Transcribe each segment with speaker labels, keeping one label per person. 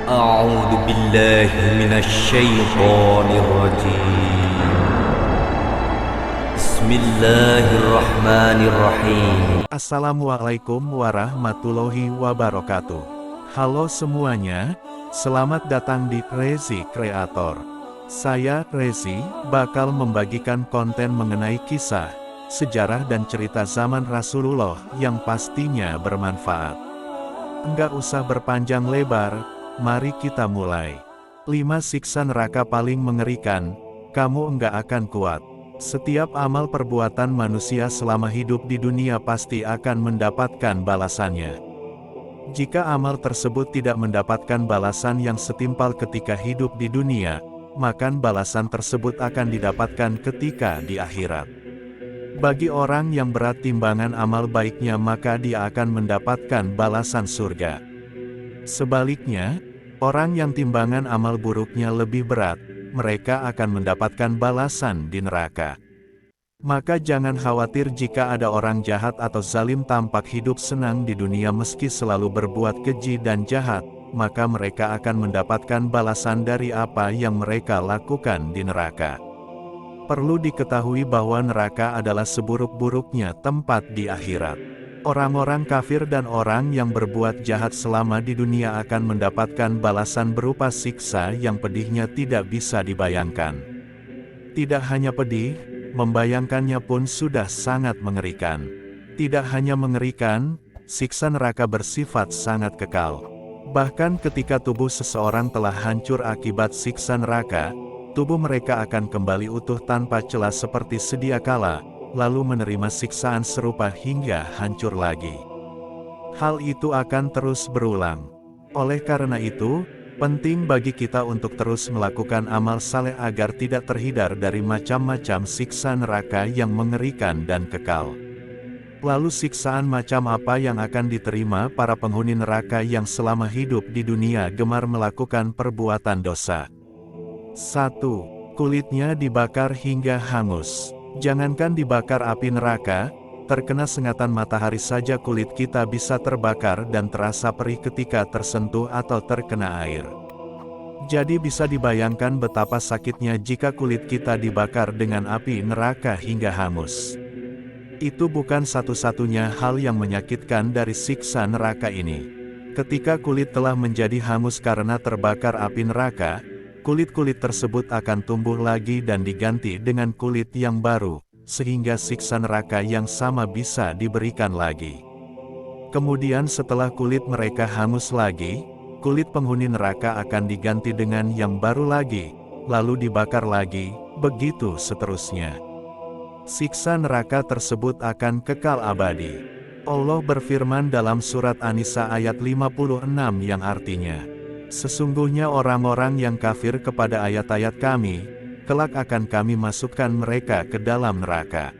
Speaker 1: أعوذ بالله من الشيطان الرجيم. بسم الله الرحمن الرحيم.
Speaker 2: Assalamualaikum warahmatullahi wabarakatuh. Halo semuanya, selamat datang di Rezi Kreator. Saya Rezi, bakal membagikan konten mengenai kisah, sejarah dan cerita zaman Rasulullah yang pastinya bermanfaat. Enggak usah berpanjang lebar, mari kita mulai. 5 siksa neraka paling mengerikan, kamu enggak akan kuat. Setiap amal perbuatan manusia selama hidup di dunia pasti akan mendapatkan balasannya. Jika amal tersebut tidak mendapatkan balasan yang setimpal ketika hidup di dunia, maka balasan tersebut akan didapatkan ketika di akhirat. Bagi orang yang berat timbangan amal baiknya maka dia akan mendapatkan balasan surga. Sebaliknya, orang yang timbangan amal buruknya lebih berat, mereka akan mendapatkan balasan di neraka. Maka jangan khawatir jika ada orang jahat atau zalim tampak hidup senang di dunia meski selalu berbuat keji dan jahat, maka mereka akan mendapatkan balasan dari apa yang mereka lakukan di neraka. Perlu diketahui bahwa neraka adalah seburuk-buruknya tempat di akhirat. Orang-orang kafir dan orang yang berbuat jahat selama di dunia akan mendapatkan balasan berupa siksa yang pedihnya tidak bisa dibayangkan. Tidak hanya pedih, membayangkannya pun sudah sangat mengerikan. Tidak hanya mengerikan, siksa neraka bersifat sangat kekal. Bahkan ketika tubuh seseorang telah hancur akibat siksa neraka, tubuh mereka akan kembali utuh tanpa celah seperti sedia kala, lalu menerima siksaan serupa hingga hancur lagi. Hal itu akan terus berulang. Oleh karena itu, penting bagi kita untuk terus melakukan amal saleh agar tidak terhindar dari macam-macam siksa neraka yang mengerikan dan kekal. Lalu siksaan macam apa yang akan diterima para penghuni neraka yang selama hidup di dunia gemar melakukan perbuatan dosa? 1. Kulitnya dibakar hingga hangus. Jangankan dibakar api neraka, terkena sengatan matahari saja kulit kita bisa terbakar dan terasa perih ketika tersentuh atau terkena air. Jadi bisa dibayangkan betapa sakitnya jika kulit kita dibakar dengan api neraka hingga hangus. Itu bukan satu-satunya hal yang menyakitkan dari siksa neraka ini. Ketika kulit telah menjadi hangus karena terbakar api neraka, kulit-kulit tersebut akan tumbuh lagi dan diganti dengan kulit yang baru, sehingga siksa neraka yang sama bisa diberikan lagi. Kemudian setelah kulit mereka hangus lagi, kulit penghuni neraka akan diganti dengan yang baru lagi, lalu dibakar lagi, begitu seterusnya. Siksa neraka tersebut akan kekal abadi. Allah berfirman dalam surat An-Nisa ayat 56 yang artinya, sesungguhnya orang-orang yang kafir kepada ayat-ayat kami, kelak akan kami masukkan mereka ke dalam neraka.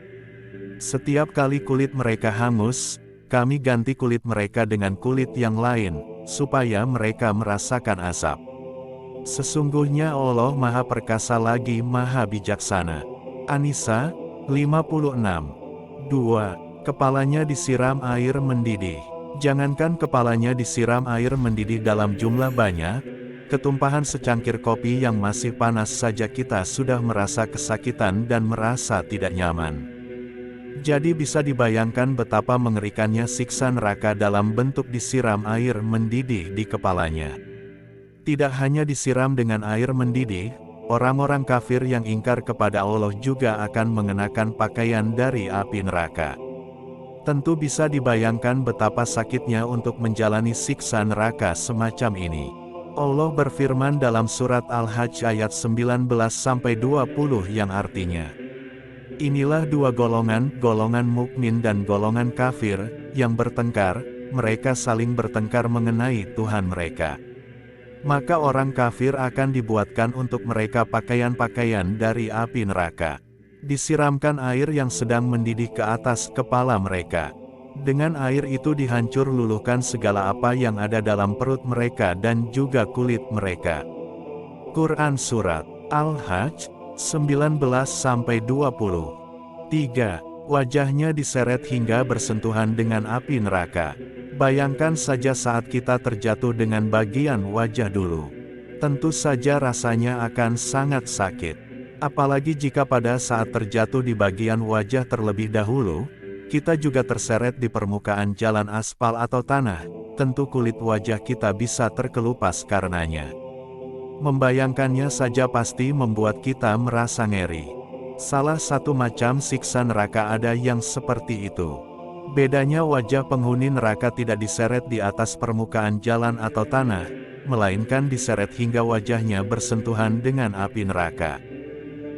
Speaker 2: Setiap kali kulit mereka hangus, kami ganti kulit mereka dengan kulit yang lain, supaya mereka merasakan asap. Sesungguhnya Allah Maha Perkasa lagi Maha Bijaksana. An-Nisa 56. 2. Kepalanya disiram air mendidih. Jangankan kepalanya disiram air mendidih dalam jumlah banyak, ketumpahan secangkir kopi yang masih panas saja kita sudah merasa kesakitan dan merasa tidak nyaman. Jadi bisa dibayangkan betapa mengerikannya siksa neraka dalam bentuk disiram air mendidih di kepalanya. Tidak hanya disiram dengan air mendidih, orang-orang kafir yang ingkar kepada Allah juga akan mengenakan pakaian dari api neraka. Tentu bisa dibayangkan betapa sakitnya untuk menjalani siksa neraka semacam ini. Allah berfirman dalam surat Al-Hajj ayat 19-20 yang artinya, inilah dua golongan mukmin dan golongan kafir, yang bertengkar, mereka saling bertengkar mengenai Tuhan mereka. Maka orang kafir akan dibuatkan untuk mereka pakaian-pakaian dari api neraka. Disiramkan air yang sedang mendidih ke atas kepala mereka. Dengan air itu dihancur luluhkan segala apa yang ada dalam perut mereka dan juga kulit mereka. Quran Surat Al-Hajj 19-20. 3. Wajahnya diseret hingga bersentuhan dengan api neraka. Bayangkan saja saat kita terjatuh dengan bagian wajah dulu. Tentu saja rasanya akan sangat sakit. Apalagi jika pada saat terjatuh di bagian wajah terlebih dahulu, kita juga terseret di permukaan jalan aspal atau tanah, tentu kulit wajah kita bisa terkelupas karenanya. Membayangkannya saja pasti membuat kita merasa ngeri. Salah satu macam siksa neraka ada yang seperti itu. Bedanya wajah penghuni neraka tidak diseret di atas permukaan jalan atau tanah, melainkan diseret hingga wajahnya bersentuhan dengan api neraka.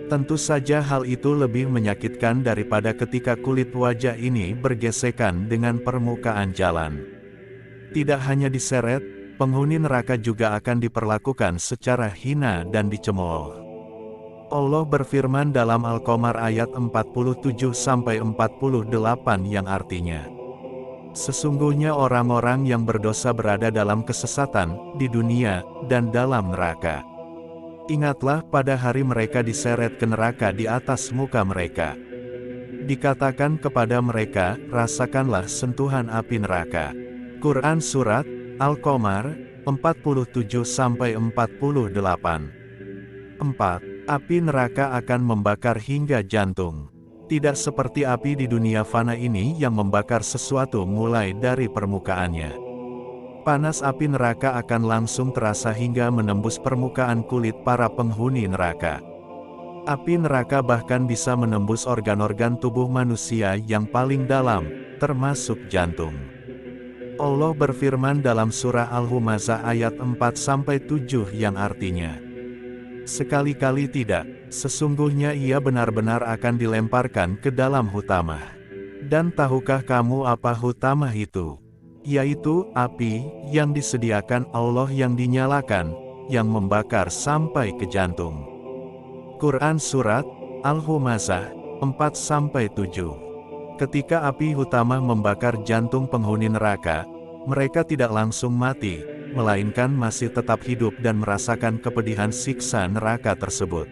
Speaker 2: Tentu saja hal itu lebih menyakitkan daripada ketika kulit wajah ini bergesekan dengan permukaan jalan. Tidak hanya diseret, penghuni neraka juga akan diperlakukan secara hina dan dicemooh. Allah berfirman dalam Al-Qamar ayat 47-48 yang artinya, sesungguhnya orang-orang yang berdosa berada dalam kesesatan, di dunia, dan dalam neraka. Ingatlah pada hari mereka diseret ke neraka di atas muka mereka. Dikatakan kepada mereka, rasakanlah sentuhan api neraka. Quran Surat Al-Qamar 47-48. 4. Api neraka akan membakar hingga jantung. Tidak seperti api di dunia fana ini yang membakar sesuatu mulai dari permukaannya. Panas api neraka akan langsung terasa hingga menembus permukaan kulit para penghuni neraka. Api neraka bahkan bisa menembus organ-organ tubuh manusia yang paling dalam, termasuk jantung. Allah berfirman dalam surah Al-Humazah ayat 4-7 yang artinya, sekali-kali tidak, sesungguhnya ia benar-benar akan dilemparkan ke dalam hutamah. Dan tahukah kamu apa hutamah itu? Yaitu api yang disediakan Allah yang dinyalakan, yang membakar sampai ke jantung. Quran Surat Al-Humazah 4-7. Ketika api hutamah membakar jantung penghuni neraka, mereka tidak langsung mati, melainkan masih tetap hidup dan merasakan kepedihan siksa neraka tersebut.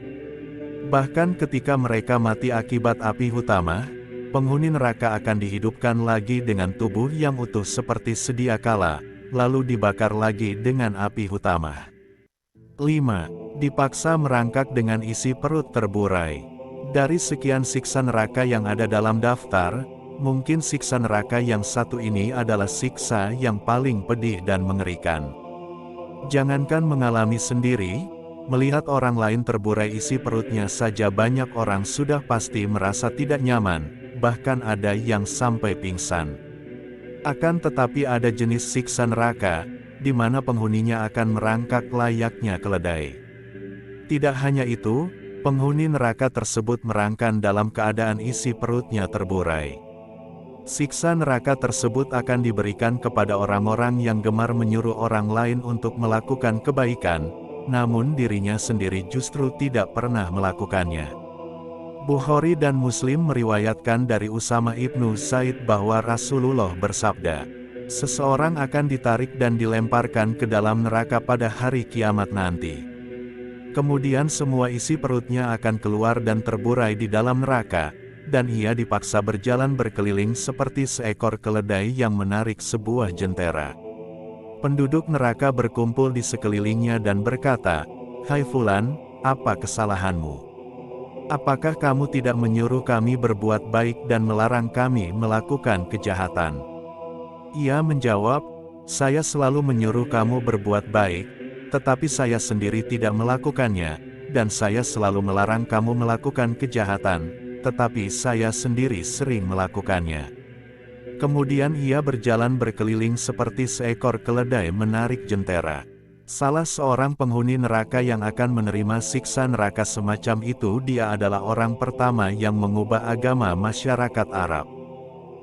Speaker 2: Bahkan ketika mereka mati akibat api hutamah, penghuni neraka akan dihidupkan lagi dengan tubuh yang utuh seperti sedia kala, lalu dibakar lagi dengan api hutamah. 5. Dipaksa merangkak dengan isi perut terburai. Dari sekian siksa neraka yang ada dalam daftar, mungkin siksa neraka yang satu ini adalah siksa yang paling pedih dan mengerikan. Jangankan mengalami sendiri, melihat orang lain terburai isi perutnya saja banyak orang sudah pasti merasa tidak nyaman, bahkan ada yang sampai pingsan. Akan tetapi ada jenis siksa neraka, di mana penghuninya akan merangkak layaknya keledai. Tidak hanya itu, penghuni neraka tersebut merangkak dalam keadaan isi perutnya terburai. Siksa neraka tersebut akan diberikan kepada orang-orang yang gemar menyuruh orang lain untuk melakukan kebaikan, namun dirinya sendiri justru tidak pernah melakukannya. Bukhari dan Muslim meriwayatkan dari Usama ibnu Zaid bahwa Rasulullah bersabda, seseorang akan ditarik dan dilemparkan ke dalam neraka pada hari kiamat nanti. Kemudian semua isi perutnya akan keluar dan terburai di dalam neraka, dan ia dipaksa berjalan berkeliling seperti seekor keledai yang menarik sebuah jentera. Penduduk neraka berkumpul di sekelilingnya dan berkata, "Hai Fulan, apa kesalahanmu? Apakah kamu tidak menyuruh kami berbuat baik dan melarang kami melakukan kejahatan?" Ia menjawab, "Saya selalu menyuruh kamu berbuat baik, tetapi saya sendiri tidak melakukannya, dan saya selalu melarang kamu melakukan kejahatan, tetapi saya sendiri sering melakukannya." Kemudian ia berjalan berkeliling seperti seekor keledai menarik jentera. Salah seorang penghuni neraka yang akan menerima siksa neraka semacam itu dia adalah orang pertama yang mengubah agama masyarakat Arab.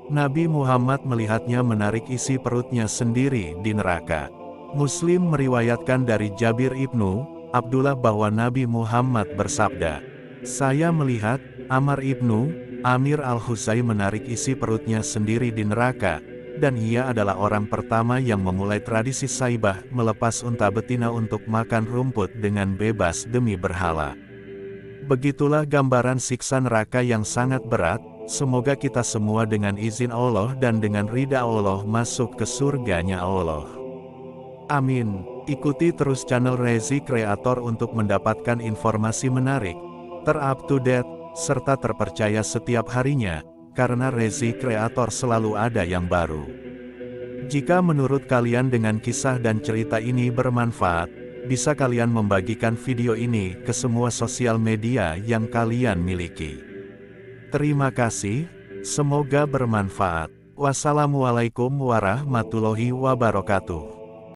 Speaker 2: Nabi Muhammad melihatnya menarik isi perutnya sendiri di neraka. Muslim meriwayatkan dari Jabir ibnu Abdullah bahwa Nabi Muhammad bersabda, "Saya melihat Amr ibnu Amir al-Huzai menarik isi perutnya sendiri di neraka, dan ia adalah orang pertama yang memulai tradisi saibah melepas unta betina untuk makan rumput dengan bebas demi berhala." Begitulah gambaran siksa neraka yang sangat berat, Semoga kita semua dengan izin Allah dan dengan ridha Allah masuk ke surganya Allah. Amin. Ikuti terus channel Rezi Kreator untuk mendapatkan informasi menarik, ter-up to date, serta terpercaya setiap harinya, karena Rezi Kreator selalu ada yang baru. Jika menurut kalian dengan kisah dan cerita ini bermanfaat, bisa kalian membagikan video ini ke semua sosial media yang kalian miliki. Terima kasih, semoga bermanfaat. Wassalamualaikum warahmatullahi wabarakatuh.